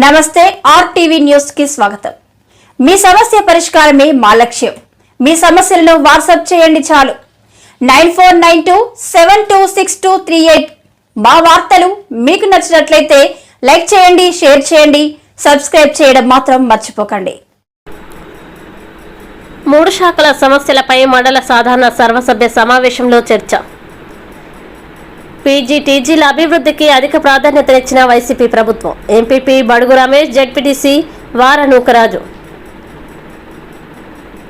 నమస్తే RTV news కి స్వాగతం. మీ సమస్య పరిష్కారమే మా లక్ష్యం. మీ సమస్యలను వాట్సాప్ చేయండి చాలు. 9492726238. మా వార్తలు మీకు నచ్చినట్లయితే లైక్ చేయండి, షేర్ చేయండి, సబ్స్క్రైబ్ చేయడం మాత్రం మర్చిపోకండి. 3 శాఖల సమస్యలపై మండల సాధారణ సర్వసభ్య సమావేశంలో చర్చ. పీజీటీజీల అభివృద్ధికి అధిక ప్రాధాన్యతనిచ్చిన వైసీపీ ప్రభుత్వం. ఎంపీపీ బడుగు రమేష్, జెడ్పీటీసీ వార నూకరాజు.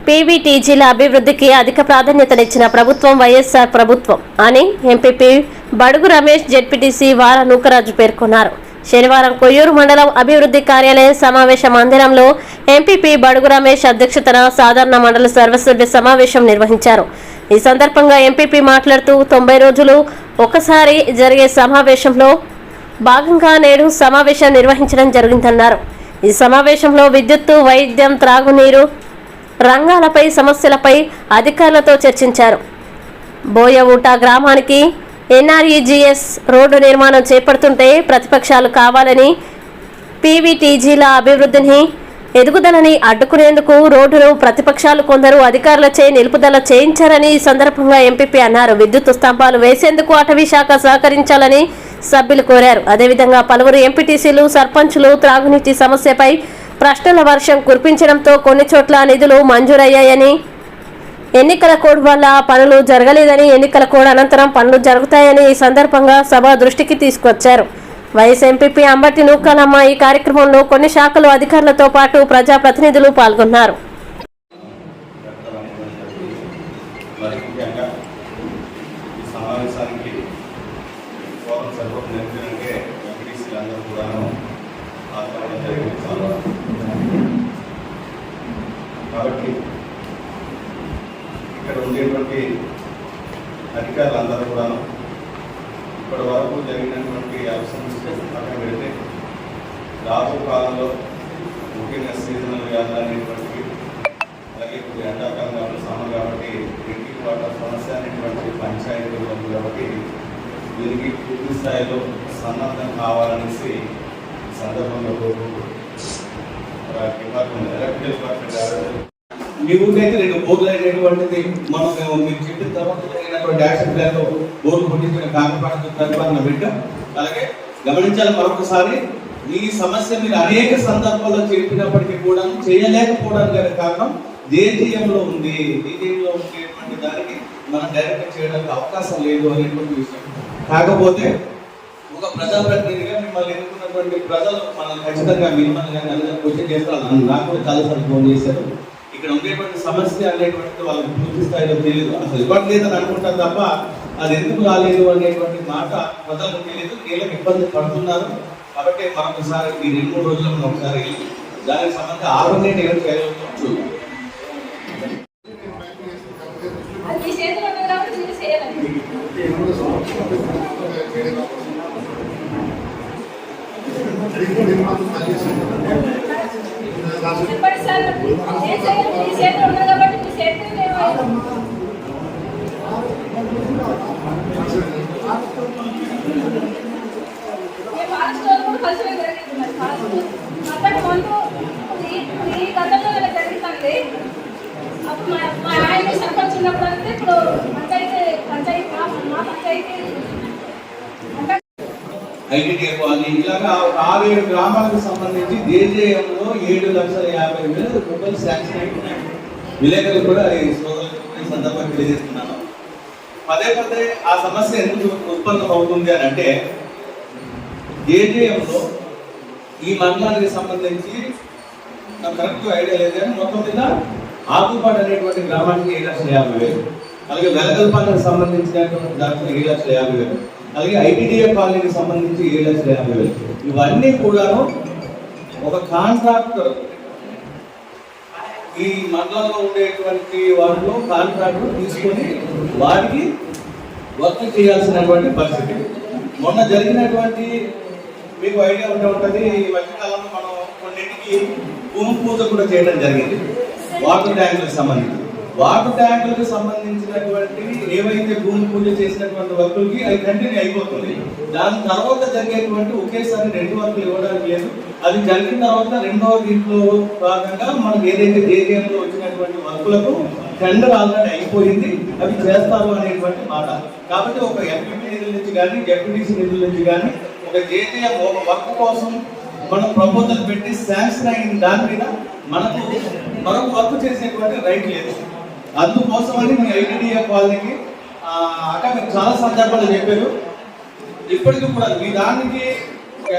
పీవీటీజీల అభివృద్ధికి అధిక ప్రాధాన్యతనిచ్చిన ప్రభుత్వం వైఎస్ఆర్ ప్రభుత్వం అని ఎంపీపీ బడుగు రమేష్, జెడ్పీటీసీ వార నూకరాజు పేర్కొన్నారు. శనివారం కొయ్యూరు మండలం అభివృద్ధి కార్యాలయ సమావేశ మందిరంలో ఎంపీపీ బడుగు రమేష్ అధ్యక్షతన సాధారణ మండల సర్వసభ్య సమావేశం నిర్వహించారు. ఈ సందర్భంగా ఎంపీపీ మాట్లాడుతూ 90 రోజులు ఒకసారి జరిగే సమావేశంలో భాగంగా నేడు సమావేశం నిర్వహించడం జరిగిందన్నారు. ఈ సమావేశంలో విద్యుత్తు, వైద్యం, త్రాగునీరు రంగాలపై సమస్యలపై అధికారులతో చర్చించారు. బోయవుట గ్రామానికి ఎన్ఆర్ఈజీఎస్ రోడ్డు నిర్మాణం చేపడుతుంటే ప్రతిపక్షాలు కావాలని పీవీటీజీల అభివృద్ధిని ఎదుగుదలని అడ్డుకునేందుకు రోడ్డును ప్రతిపక్షాలు కొందరు అధికారులచే నిలుపుదల చేయించారని ఈ సందర్భంగా ఎంపీపీ అన్నారు. విద్యుత్ స్తంభాలు వేసేందుకు అటవీ శాఖ సహకరించాలని సభ్యులు కోరారు. అదేవిధంగా పలువురు ఎంపీటీసీలు, సర్పంచులు త్రాగునీటి సమస్యపై ప్రశ్నల వర్షం కురిపించడంతో కొన్ని చోట్ల నిధులు మంజూరయ్యాయని, ఎన్నికల కోడ్ వల్ల పనులు జరగలేదని, ఎన్నికల కోడ్ అనంతరం పనులు జరుగుతాయని ఈ సందర్భంగా సభ దృష్టికి తీసుకొచ్చారు. వైఎస్ ఎంపీపీ అంబటి నూకాలమ్మ ఈ కార్యక్రమంలో కొన్ని శాఖలు అధికారులతో పాటు ప్రజాప్రతినిధులు పాల్గొన్నారు. ఇక్కడ ఉండేటువంటి అధికారులందరూ కూడాను ఇప్పటి వరకు జరిగినటువంటి సమస్యలు పక్కన పెడితే రాబో కాలంలో ముఖ్యంగా సీజనల్ వ్యాధులు అనేటువంటివి, అలాగే ఇప్పుడు ఎండాకాలం కాబట్టి సమ్మర్ కాబట్టి డ్రింకింగ్ వాటర్ సమస్య అనేటువంటి పంచాయతీలు ఉంది కాబట్టి దీనికి పూర్తి స్థాయిలో సన్నద్ధం కావాలనేసి సందర్భంలో డిపార్ట్మెంట్ ఎలక్ట్రికల్ డిపార్ట్మెంట్ మీ ఊరికైతే 2 బోర్లు అయినటువంటిది మనం మీరు చెప్పిన తర్వాత జరిగినటువంటి యాక్షన్ ప్లాన్లో బోర్లు కొట్టించిన కాకపాటు ప్రతిపాదన పెట్టాం. అలాగే గమనించాలి మరొకసారి, ఈ సమస్య మీరు అనేక సందర్భాల్లో చెప్పినప్పటికీ కూడా చేయలేకపోవడానికి గల కారణం దేశీయంలో ఉంది. దేశీయంలో ఉండేటువంటి దానికి మనం డైరెక్ట్ చేయడానికి అవకాశం లేదు అనేటువంటి విషయం. కాకపోతే ఒక ప్రజాప్రతినిధిగా మిమ్మల్ని ఎన్నుకున్నటువంటి ప్రజలు మనం ఖచ్చితంగా మిమ్మల్ని క్వశ్చన్ చేస్తారు. నాకు కూడా చాలాసార్లు ఫోన్ చేశారు. ఇక్కడ ఉండేటువంటి సమస్య అనేటువంటిది వాళ్ళకి పూర్తి స్థాయిలో తెలియదు, అసలు ఇవ్వట్లేదని అనుకుంటారు తప్ప అది ఎందుకు రాలేదు అనేటువంటి మాట ప్రజలకు తెలియదు. వీళ్ళకి ఇబ్బంది పడుతున్నారు. కాబట్టి మరొకసారి ఈ 2-3 రోజులు మనం ఒకసారి దానికి సంబంధించి ఆర్గనైజ్ ఏం చేయగలుగుతాం చూద్దాం. సర్పంచ్ ఉన్నప్పుడు అంటే ఇప్పుడు ఐటీడీఏ కాలనీ ఇలాగా 6-7 గ్రామాలకు సంబంధించి దేజేఎంలో 7,50,000 రూపాయలు శాంక్షన్ అయిపోయినాయి. విలేకరులు కూడా ఈ సందర్భంగా తెలియజేస్తున్నాను. పదే ఆ సమస్య ఎందుకు ఉత్పన్నం అవుతుంది అని అంటే, దేజేఎంలో ఈ మండలానికి సంబంధించి నాకు కరెక్ట్ ఐడియా లేదు కానీ మొత్తం మీద ఆకుపాటు అనేటువంటి గ్రామానికి 7,50,000, అలాగే వెలగల్పాలకు సంబంధించినటువంటి దానికి 7,50,000, అలాగే ఐటీడీఏ కాలనీకి సంబంధించి 7,50,000. ఇవన్నీ కూడాను ఒక కాంట్రాక్టర్ ఈ మండలంలో ఉండేటువంటి వాటిలో కాంట్రాక్టర్ తీసుకొని వారికి వర్క్ చేయాల్సినటువంటి పరిస్థితి. మొన్న జరిగినటువంటి మీకు ఐడియా ఉంటుంది, ఈ మధ్యకాలంలో మనం కొన్నింటికి భూమి పూజ కూడా చేయడం జరిగింది. వాటర్ ట్యాంకులకు సంబంధించి వాటర్ ట్యాంకులకు సంబంధించినటువంటి ఏవైతే భూమి పూజ చేసినటువంటి వర్కులకి అది కంటిన్యూ అయిపోతుంది. దాని తర్వాత జరిగేటువంటి ఒకేసారి 2 వర్కులు ఇవ్వడానికి లేదు. అది జరిగిన తర్వాత రెండవ దీంట్లో భాగంగా మనకు ఏదైతే జేజేఎంలో వచ్చినటువంటి వర్కులకు టెండర్ ఆల్రెడీ అయిపోయింది, అవి చేస్తారు అనేటువంటి మాట. కాబట్టి ఒక ఎంపీపీ నిధుల నుంచి కానీ జెడ్పీటీసీ నిధుల నుంచి కానీ ఒక జేజేఎం ఒక వర్క్ కోసం మనం ప్రపోజల్ పెట్టి శాంక్షన్ అయిన దాని మీద మనకు మరొక వర్క్ చేసేటువంటి రైట్ లేదు. అందుకోసమని మీ ఐటీడీఏ కాలనీకి అక్కడ మీరు చాలా సందర్భాలు చెప్పారు. ఇప్పటికీ కూడా మీ దానికి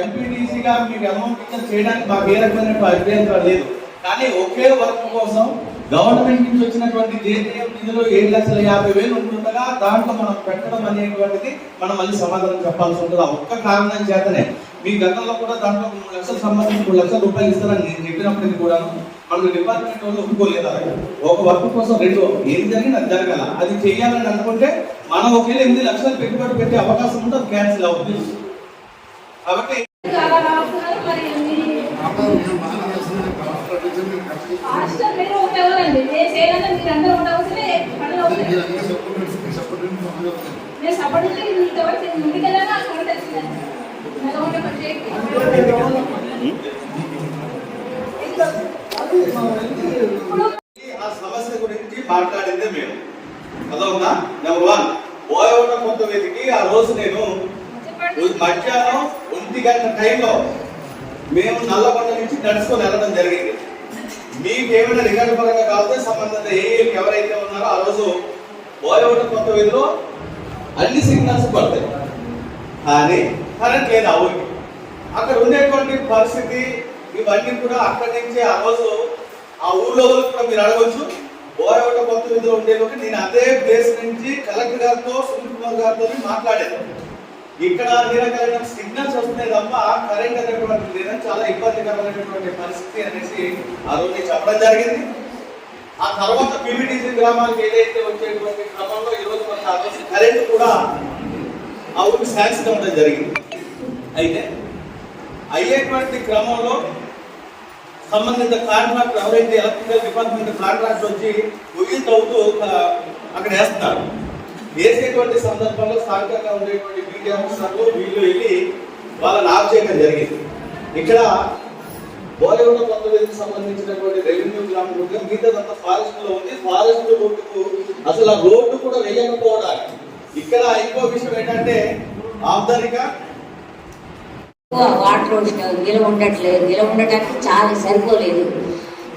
ఎంపీటీసీగా మీకు అమౌంట్ చేయడానికి మాకు ఏ రకమైన అభ్యంతరం లేదు. కానీ ఒకే వర్క్ కోసం గవర్నమెంట్ నుంచి వచ్చినటువంటి జేజేఎం నిధులు 7,50,000 ఉంటుండగా దాంట్లో మనం పెట్టడం అనేటువంటిది మనం మళ్ళీ సమాధానం చెప్పాల్సి ఉంటుంది. ఆ ఒక్క కారణం చేతనే మీ గతంలో కూడా దాంట్లో 3 లక్షలకు సంబంధించి 3 లక్షల రూపాయలు ఇస్తారని నేను చెప్పినప్పటికీ కూడా మనకు డిపార్ట్మెంట్ వాళ్ళు ఒప్పుకోలేదు. ఒక వర్క్ కోసం 2 ఏం జరిగింది అది జరగాల. అది చెయ్యాలని అనుకుంటే మనం ఒకవేళ 8 లక్షలు పెట్టుబడి పెట్టే అవకాశం ఉంటే అది క్యాన్సిల్ అవుతుంది. కాబట్టి అలా రాస్తున్నారు. మరి హాస్టల్ మీరు ఒకటెవరండి నేను చేయాలని మీరు అందరూ ఉండవలసిందే పనులు అవుతుంది. నేను సపోర్ట్ ఉంటే ఇంతవరకు ముందుకెళ్ళాను నాకు కూడా తెలిసిందండి. నెలవంట పని చేయండి. ఆ సమస్య గురించి మాట్లాడిందే మేము అదొక నెంబర్ 1 బోయవట కొంత వెతికి ఆ రోజు నేను మధ్యాహ్నం 1 గంట టైంలో మేము నల్లగొండ నుంచి నడుచుకొని వెళ్ళడం జరిగింది. మీకు ఏమైనా రికార్డు పరంగా కావాలంటే సంబంధిత ఏఏలు ఎవరైతే ఉన్నారో ఆ రోజు బోయవట కొంత వీధిలో అన్ని సిగ్నల్స్ పడతాయి, కానీ కరెంట్ లేదు ఆ ఊరికి. అక్కడ ఉండేటువంటి పరిస్థితి ఇవన్నీ కూడా అక్కడి నుంచి ఆ రోజు ఆ ఊర్లో కూడా మీరు అడగవచ్చు. బోయవట కొత్త వీధిలో ఉండేటువంటి నేను అదే ప్లేస్ నుంచి కలెక్టర్ గారితో సునీల్ కుమార్ గారితో మాట్లాడాను. ఇక్కడ అన్ని రకాలైన సిగ్నల్స్ వస్తున్నాయి తప్ప కరెంట్ అనేటువంటి లేదని చాలా ఇబ్బందికరమైనటువంటి పరిస్థితి అనేసి ఆ రోజు చెప్పడం జరిగింది. ఆ తర్వాత పీవీటీసీ గ్రామాలకు ఏదైతే వచ్చేటువంటి క్రమంలో ఈ రోజు మనకు ఆ రోజు కరెంట్ కూడా ఆ ఊరికి శాంక్షన్ అవ్వడం జరిగింది. అయితే అయ్యేటువంటి క్రమంలో సంబంధిత కాంట్రాక్టర్ ఎవరైతే ఎలక్ట్రికల్ డిపార్ట్మెంట్ కాంట్రాక్టర్ వచ్చి ఉయ్యి తవ్వుతూ అక్కడ వేస్తున్నారు. వేసేటువంటి సందర్భంలో స్థానికంగా ఉండేటువంటి బీటీ ఆఫీసర్లు వీళ్ళు వెళ్ళి వాళ్ళని ఆఫ్ చేయడం జరిగింది. ఇక్కడ బోయవట కొత్త వీధికి సంబంధించినటువంటి రెవెన్యూ గ్రామం మిగతాదంతా ఫారెస్ట్ లో ఉంది. ఫారెస్ట్ రోడ్డుకు అసలు ఆ రోడ్డు కూడా వేయకపోవడానికి ఇక్కడ ఇంకో విషయం ఏంటంటే ఆధునిక వాటర్ నిలవ ఉండటానికి చాలా సరిపోలేదు.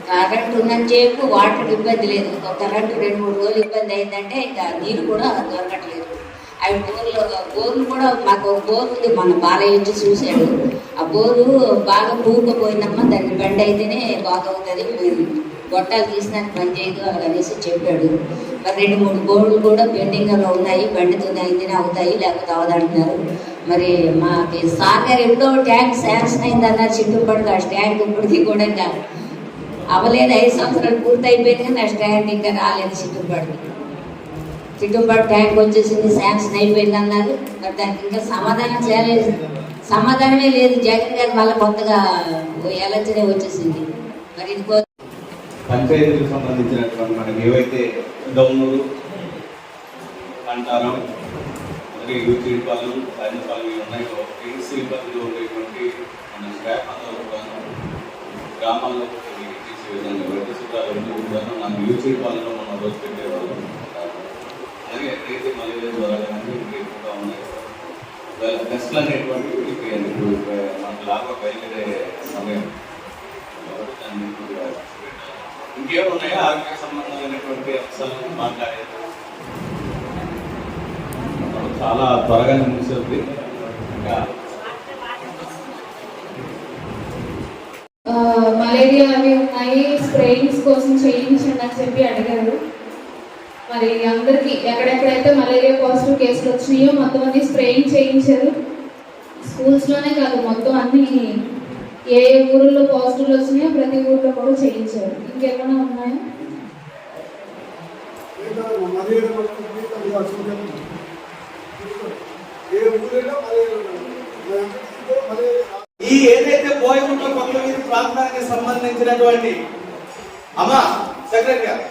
కరెంట్ ఉన్నంత సేపు వాటర్ ఇబ్బంది లేదు. కరెంటు 2-3 రోజులు ఇబ్బంది అయిందంటే ఇంకా నీరు కూడా దొరకట్లేదు. అవి బోర్లు కూడా మాకు బోర్ ఉంది, మన బాలయ్య వచ్చి చూశాడు. ఆ బోరు బాగా పూరుకుపోయిందమ్మా, దాన్ని బండి అయితేనే బాగవుతుంది, గొట్టాలు తీసినాక పని చేయదు అనేసి చెప్పాడు. మరి 2-3 బోర్లు కూడా పెండింగ్లో ఉన్నాయి, బండితో అయితేనే అవుతాయి లేకపోతే అవదంటున్నారు. మరి మాకు సార్ గారు ఎప్పుడో ట్యాంక్ శాంక్షన్ అయిందన్నారు చిట్టుపడికి. ఆ ట్యాంక్ ఇప్పటికీ కూడా ఇంకా అవ్వలేదు, 5 సంవత్సరాలు పూర్తి అయిపోయింది కానీ ఆ ట్యాంక్ ఇంకా రాలేదు. చిట్టుపాడు ట్యాంక్ వచ్చేసింది, శాంక్షన్ అయిపోయింది అన్నారు. మరి దానికి ఇంకా సమాధానమే లేదు. జగన్ గారు మళ్ళీ కొత్తగా ఎలక్షనే వచ్చేసింది. మరి ఇది పంచాయతీలకు సంబంధించినటువంటి మనకి ఏవైతే డౌన్లు అంటారో అలాగే యూచీపాలు రాజపాలు ఉన్నాయో సిబ్బందిలో ఉండేటువంటి మన స్టాఫ్ అందరూ కూడా గ్రామాల్లో తీసే విధంగా వెంకటేశ్వరాలు నాకు యూచీపాలలో మనం రోజు పెట్టేవాళ్ళు. అలాగే ఎక్కడైతే మలేరియా ద్వారా కానీ ఎక్కువగా ఉన్నాయి టెస్ట్లు అనేటువంటివి ఇప్పుడు మనకు లాగా బయలుదేరే సమయం దాన్ని ఇంకేమున్నాయో ఆరోగ్య సంబంధమైనటువంటి అంశాలను మాట్లాడేది చాలా త్వరగా ముగిస్తుంది. మలేరియా అవి ఉన్నాయి, స్ప్రేయింగ్స్ కోసం చేయించండి అని చెప్పి అడిగారు. మరి అందరికి ఎక్కడెక్కడైతే మలేరియా పాజిటివ్ కేసులు వచ్చినాయో మొత్తం అన్ని స్ప్రేయింగ్ చేయించారు. స్కూల్స్లోనే కాదు, మొత్తం అన్ని ఏ ఊరిలో పాజిటివ్ వచ్చినాయో ప్రతి ఊరిలో కూడా చేయించారు. ఇంకేమైనా ఉన్నాయా? ఈ ఏదైతే బోయగుంట కొత్త వీధి ప్రాంతానికి సంబంధించినటువంటి అమ్మా సెక్రటరీ గారు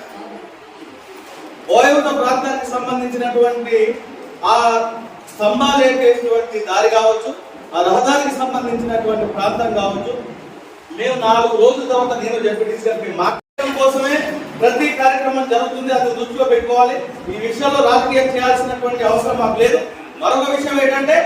బోయగుట్ట ప్రాంతానికి సంబంధించినటువంటి ఆ స్తంభాలు ఏటేటువంటి దారి కావచ్చు, ఆ రహదారికి సంబంధించినటువంటి ప్రాంతం కావచ్చు, మేము 4 రోజుల తర్వాత నేను జడ్పీటీసీ గారికి మాట్లాడడం కోసమే ప్రతి కార్యక్రమం జరుగుతుంది. అది దృష్టిలో పెట్టుకోవాలి. ఈ విషయంలో రాజకీయం చేయాల్సినటువంటి అవసరం మాకు లేదు. మరొక విషయం ఏంటంటే,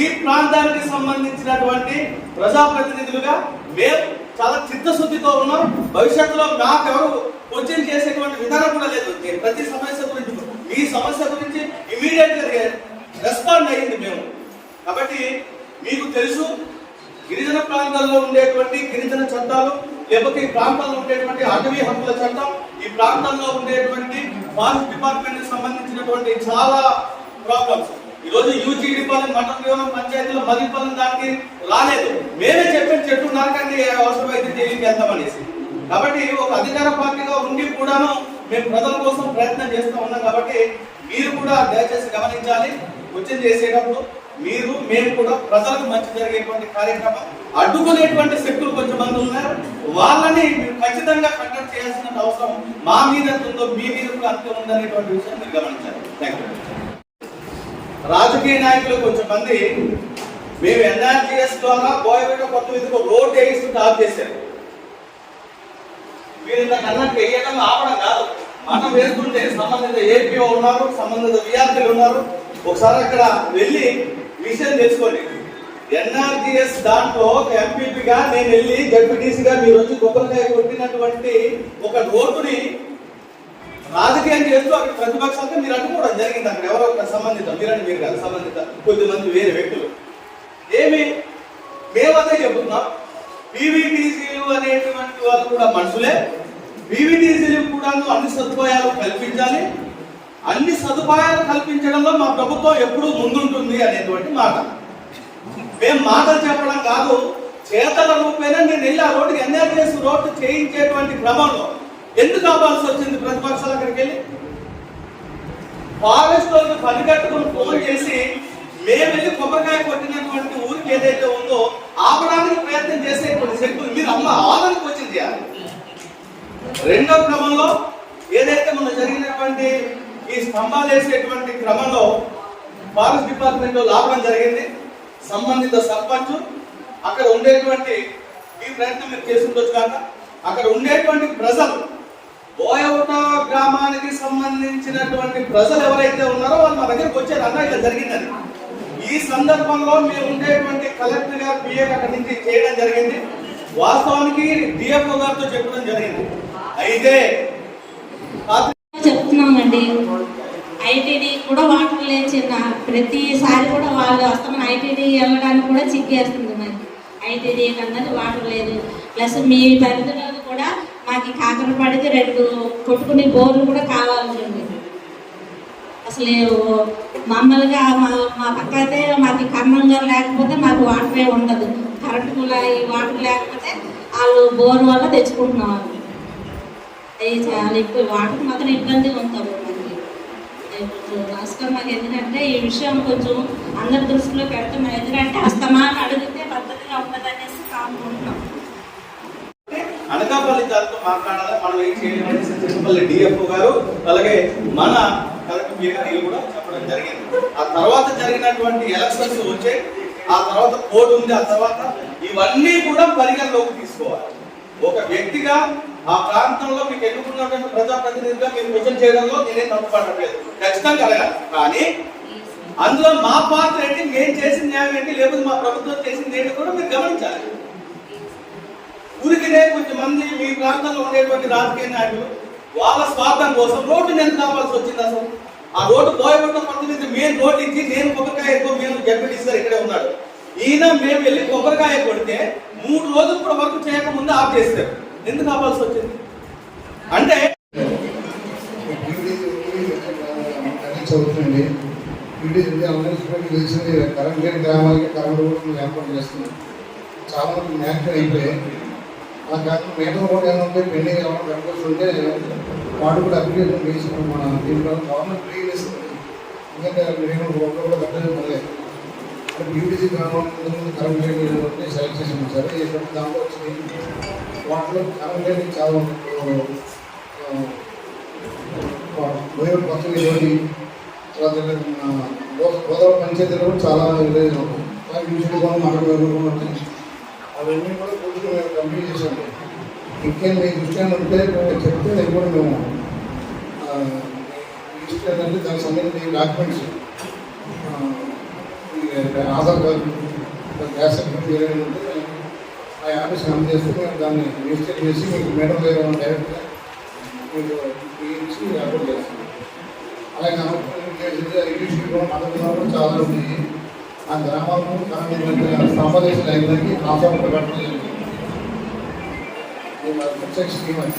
ఈ ప్రాంతానికి సంబంధించినటువంటి ప్రజాప్రతినిధులుగా మేము చాలా చిత్తశుద్ధితో ఉన్నాం. భవిష్యత్తులో మాకెవరు క్వశ్చన్ చేసేటువంటి విధానం కూడా లేదు. ప్రతి సమస్య గురించి, మీ సమస్య గురించి ఇమీడియట్ గా రెస్పాండ్ అయ్యింది మేము. కాబట్టి మీకు తెలుసు, గిరిజన ప్రాంతాల్లో ఉండేటువంటి గిరిజన చట్టాలు, లేకపోతే ఈ ప్రాంతాల్లో ఉండేటువంటి అటవీ హక్కుల చట్టం, ఈ ప్రాంతాల్లో ఉండేటువంటి ఫారెస్ట్ డిపార్ట్మెంట్ కి సంబంధించినటువంటి చాలా ప్రాబ్లమ్స్. ఈ రోజు యూజీడీ పాలన, మండలం పంచాయతీలో మదిపాలన దానికి రాలేదు. మేమే చెప్పిన చెట్టు నరకండి అవసరమైతే జైలుకి వెళ్తామనేసి. కాబట్టి ఒక అధికార పార్టీగా ఉండి కూడాను మేము ప్రజల కోసం ప్రయత్నం చేస్తూ ఉన్నాం. కాబట్టి మీరు కూడా దయచేసి గమనించాలి. క్వశ్చన్ చేసేటప్పుడు మీరు మేము కూడా ప్రజలకు మంచి జరిగేటువంటి కార్యక్రమం అడ్డుకునేటువంటి శక్తులు కొంతమంది ఉన్నారు. వాళ్ళని మీరు ఖచ్చితంగా కండక్ట్ చేయాల్సిన అవసరం మా మీద ఉందో, మీ మీద కూడా అంతే ఉందనేటువంటి విషయం మీరు గమనించాలి. Thank you. రాజకీయ నాయకులు కొంతమంది మేము ఎన్ఆర్జీఎస్ ద్వారా బోయగుట్ట కొత్త విధంగా రోడ్ వేయిస్తుంటే ఆఫ్ చేశారు. మీరు ఇంత అన్నట్టు వేయడం ఆపడం కాదు, మనం వేస్తుంటే సంబంధిత ఏపీఓ ఉన్నారు, సంబంధిత విఆర్పీలు ఉన్నారు. ఒకసారి అక్కడ వెళ్ళి విషయం తెలుసుకోండి. ఎన్ఆర్జీఎస్ దాంట్లో ఎంపీపీగా నేను వెళ్ళి జడ్పీటీసీగా మీరు వచ్చి కొబ్బరికాయ కొట్టినటువంటి ఒక రోడ్డుని రాజకీయం చేస్తూ అక్కడ ప్రతిపక్షాలతో మీరు అడ్డుకోవడం జరిగింది. అక్కడ ఎవరో ఒక సంబంధిత, మీరని మీరు కాదు, సంబంధిత కొద్దిమంది వేరే వ్యక్తులు. ఏమి మేమదే చెబుతున్నాం, పీవీటీసీలు అనేటువంటి వాళ్ళు కూడా మనుషులే. పీవీటీసీలు కూడా అన్ని సదుపాయాలు కల్పించాలి. అన్ని సదుపాయాలు కల్పించడంలో మా ప్రభుత్వం ఎప్పుడూ ముందుంటుంది అనేటువంటి మాట. మేము మాటలు చెప్పడం కాదు, చేతల రూపేనా నేను వెళ్ళి ఆ రోడ్డుకి ఎన్ఆర్జీఎస్ రోడ్డు చేయించేటువంటి క్రమంలో ఎందుకు ఆపాల్సి వచ్చింది? ప్రతిపక్షాలు అక్కడికి వెళ్ళి ఫారెస్ట్ వాళ్ళకి పని కట్టుకుని ఫోన్ చేసి మేము వెళ్ళి కొబ్బరికాయ కొట్టినటువంటి ఊరికి ఏదైతే ఉందో ఆపడానికి ప్రయత్నం చేసేటువంటి శక్తులు మీరు ఆదరణకు వచ్చింది చేయాలి. రెండో క్రమంలో ఏదైతే మన జరిగినటువంటి ఈ స్తంభాలు వేసేటువంటి క్రమంలో ఫారెస్ట్ డిపార్ట్మెంట్ లాభం జరిగింది. సంబంధిత సర్పంచ్ అక్కడ ఉండేటువంటి ఈ ప్రయత్నం మీరు చేస్తుండొచ్చు కాక అక్కడ ఉండేటువంటి ప్రజలు, బోయగుట్ట గ్రామానికి సంబంధించినటువంటి ప్రజలు ఎవరైతే ఉన్నారో వాళ్ళు మా దగ్గరికి వచ్చారు. అన్న ఇలా జరిగిందని. ఈ సందర్భంలో మేము ఉండేటువంటి కలెక్టర్ గారు, పిఏ అక్కడి నుంచి చేయడం జరిగింది. వాస్తవానికి డిఎఫ్ఓ గారితో చెప్పడం జరిగింది. అయితే చెప్తున్నామండి, ఐటీడీ కూడా వాటర్ లేచిన ప్రతిసారి కూడా వాళ్ళు వస్తామని ఐటీడీ వెళ్ళడానికి కూడా చిక్కేస్తుంది. మరి ఐటీడీ అన్నది వాటర్ లేదు. ప్లస్ మీ పరిధిలో కూడా మాకు కాకరపడికి 2 కొట్టుకునే బోర్లు కూడా కావాలండి. అసలు మామూలుగా మా పక్క అయితే మాకు కర్మంగా లేకపోతే మాకు వాటరే ఉండదు. కరెంటు కూడా ఈ వాటర్ లేకపోతే వాళ్ళు బోర్ వల్ల తెచ్చుకుంటున్నాం. అవి చాలా ఎక్కువ వాటర్ మాత్రం ఇబ్బంది ఉంటాము. నమస్కారం. మాకు ఎందుకంటే ఈ విషయం కొంచెం అందరి దృష్టిలో పెడతాం. ఎందుకంటే అస్తమానం అడిగితే పద్ధతిగా ఉండదనేసి కానుకుంటున్నాం. అనకాపల్లి జాతితో మాట్లాడాలి. మనం ఏం చేయాలి చెప్పల్లి డిఎఫ్ఓ గారు అలాగే మన కలెక్టర్ గారు కూడా చెప్పడం జరిగింది. ఆ తర్వాత జరిగినటువంటి ఎలక్షన్స్ వచ్చాయి, ఆ తర్వాత కోడ్ ఉంది, ఆ తర్వాత ఇవన్నీ కూడా పరిగణలోకి తీసుకోవాలి. ఒక వ్యక్తిగా ఆ ప్రాంతంలో మీకు ఎన్నుకున్నటువంటి ప్రజాప్రతినిధిగా మీరు క్వశ్చన్ చేయడంలో నేనేం తప్పుపడట్లేదు, ఖచ్చితంగా అడగాలి. కానీ అందులో మా పాత్ర ఏంటి, మేము చేసిన న్యాయం ఏంటి, లేకపోతే మా ప్రభుత్వం చేసింది ఏంటి కూడా మీరు గమనించాలి. ఊరికినే కొంతమంది మీ ప్రాంతంలో ఉండేటువంటి రాజకీయ నాయకులు వాళ్ళ స్వార్థం కోసం రోడ్డుని ఎంత కావాల్సి వచ్చింది. అసలు ఆ రోడ్డు బోయగుట్ట కొంతమంది మెయిన్ రోడ్డు ఇచ్చి నేను కొబ్బరికాయ ఎక్కువ మేము జడ్పీటీసీ గారు ఇక్కడే ఉన్నాడు. ఈయన మేము వెళ్ళి కొబ్బరికాయ కొడితే 3 రోజులు కూడా వర్క్ చేయకముందు ఆఫ్ చేస్తారు. ఎందుకు ఆపాల్సి వచ్చింది అంటే చదువుతుంది. అందరికీ తెలిసింది కరెంట్ లేని గ్రామాలకి కరెంట్ రోడ్లు ఏర్పాటు చేస్తుంది. చాలా మంది మ్యాక్సిమం అయిపోయాయి. ఆ కాకుండా మేటల్ రోడ్ ఏమంటే పెండింగ్ ఏమైనా కనుకోవచ్చు ఉంటే వాడు కూడా అప్లికేషన్ వేసుకున్నాం. మన దీంట్లో గవర్నమెంట్ ఫ్రీ చేస్తుంది. ఎందుకంటే నేను రోడ్లు కూడా కట్టలేదు. మళ్ళీ యూటీసీ గ్రామం కరెంట్ లేని సెలెక్ట్ చేసి ఉంచారు. ఏంటంటే దాంట్లో వచ్చింది వాటిలో కరెంట్ లేని చాలా బోయగుట్ట తోటి తర్వాత గోదావరి పంచాయతీలో కూడా చాలా విలేజ్ ఉన్నాయి. యూనివర్సిటీ కూడా మనకు ఉంటాయి. అవన్నీ కూడా పూర్తిగా మేము కంప్లీట్ చేసాము. ఇంకేం మీ దృష్టి ఉంటే చెప్తే అది కూడా మేము లిస్ట్ ఏంటంటే దానికి సంబంధించిన documents Aadhaar card gas certificate ఏమైనా ఉంటే ఆ ఆఫీస్ అందజేస్తే మేము దాన్ని రిజిస్టర్ చేసి మీకు మేడం గారు డైరెక్ట్గా మీకు ఇచ్చి అప్లోడ్ చేస్తాం. అలాగే యూనివర్సిటీ కూడా మద్దతు కూడా చాలా ఉంది. ఆ గ్రామాలను సంపాదించిన రైతులకి ట్రాన్స్ఫర్ పెట్టడం జరిగింది. స్కీమ్ అది